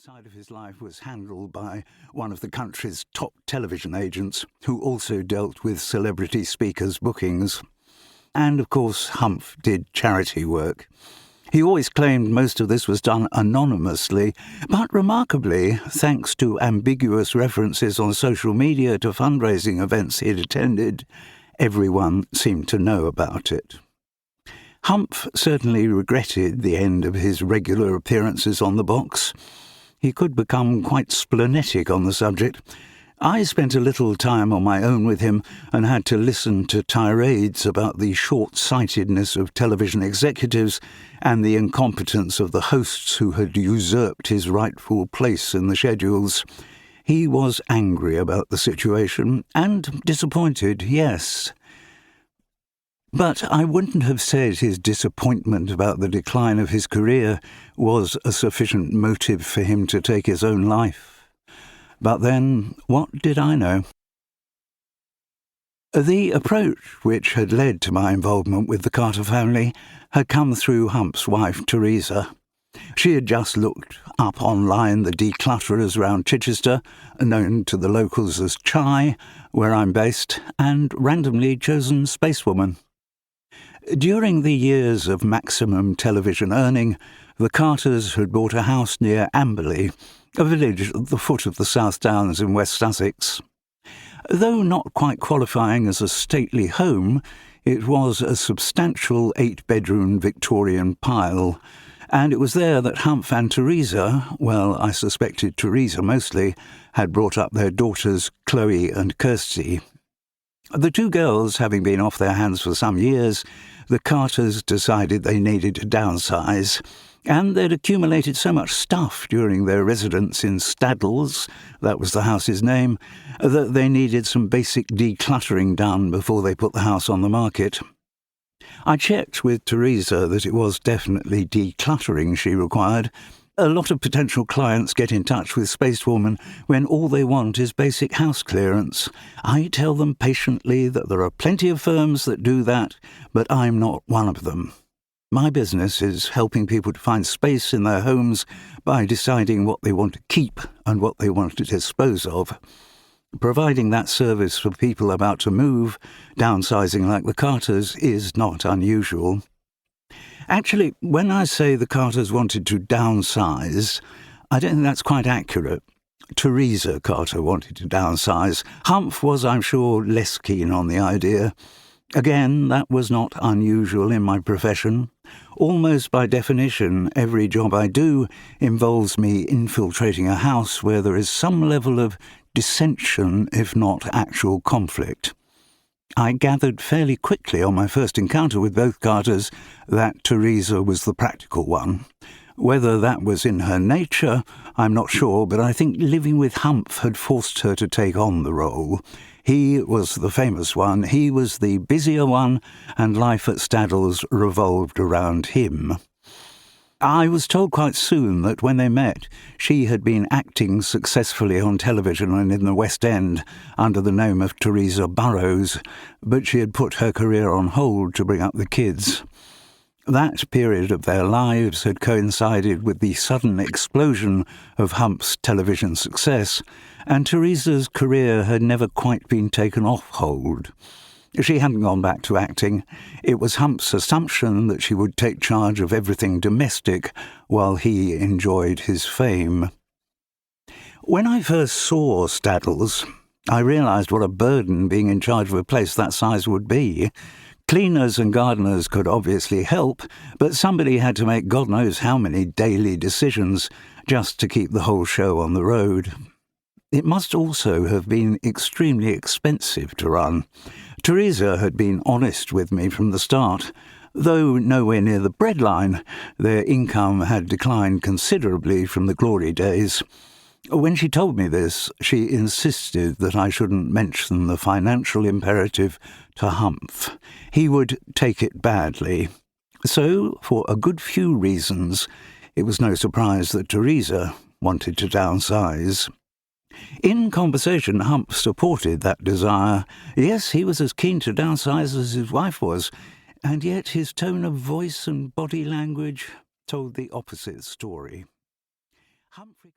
side of his life was handled by one of the country's top television agents, who also dealt with celebrity speakers' bookings. And, of course, Humph did charity work. He always claimed most of this was done anonymously, but remarkably, thanks to ambiguous references on social media to fundraising events he'd attended, everyone seemed to know about it. Humph certainly regretted the end of his regular appearances on the box. He could become quite splenetic on the subject. I spent a little time on my own with him and had to listen to tirades about the short-sightedness of television executives and the incompetence of the hosts who had usurped his rightful place in the schedules. He was angry about the situation, and disappointed, yes. But I wouldn't have said his disappointment about the decline of his career was a sufficient motive for him to take his own life. But then, what did I know? The approach which had led to my involvement with the Carter family had come through Humph's wife, Teresa. She had just looked up online the declutterers round Chichester, known to the locals as Chai, where I'm based, and randomly chosen Spacewoman. During the years of maximum television earning, the Carters had bought a house near Amberley, a village at the foot of the South Downs in West Sussex. Though not quite qualifying as a stately home, it was a substantial 8-bedroom Victorian pile, and it was there that Humph and Teresa, well, I suspected Teresa mostly, had brought up their daughters Chloe and Kirsty. The two girls having been off their hands for some years, the Carters decided they needed to downsize, and they'd accumulated so much stuff during their residence in Staddles, that was the house's name, that they needed some basic decluttering done before they put the house on the market. I checked with Teresa that it was definitely decluttering she required. A lot of potential clients get in touch with Spacewoman when all they want is basic house clearance. I tell them patiently that there are plenty of firms that do that, but I'm not one of them. My business is helping people to find space in their homes by deciding what they want to keep and what they want to dispose of. Providing that service for people about to move, downsizing like the Carters, is not unusual. Actually, when I say the Carters wanted to downsize, I don't think that's quite accurate. Teresa Carter wanted to downsize. Humph was, I'm sure, less keen on the idea. Again, that was not unusual in my profession. Almost by definition, every job I do involves me infiltrating a house where there is some level of dissension, if not actual conflict. I gathered fairly quickly on my first encounter with both Carters that Teresa was the practical one. Whether that was in her nature, I'm not sure, but I think living with Humph had forced her to take on the role. He was the famous one, he was the busier one, and life at Staddles revolved around him. I was told quite soon that when they met, she had been acting successfully on television and in the West End under the name of Teresa Burrows, but she had put her career on hold to bring up the kids. That period of their lives had coincided with the sudden explosion of Humph's television success, and Teresa's career had never quite been taken off hold. She hadn't gone back to acting. It was Humph's assumption that she would take charge of everything domestic while he enjoyed his fame. When I first saw Staddles, I realised what a burden being in charge of a place that size would be. Cleaners and gardeners could obviously help, but somebody had to make God knows how many daily decisions just to keep the whole show on the road. It must also have been extremely expensive to run. Teresa had been honest with me from the start. Though nowhere near the breadline, their income had declined considerably from the glory days. When she told me this, she insisted that I shouldn't mention the financial imperative to Humph. He would take it badly. So, for a good few reasons, it was no surprise that Teresa wanted to downsize. In conversation, Humph supported that desire. Yes, he was as keen to downsize as his wife was, and yet his tone of voice and body language told the opposite story. Humphrey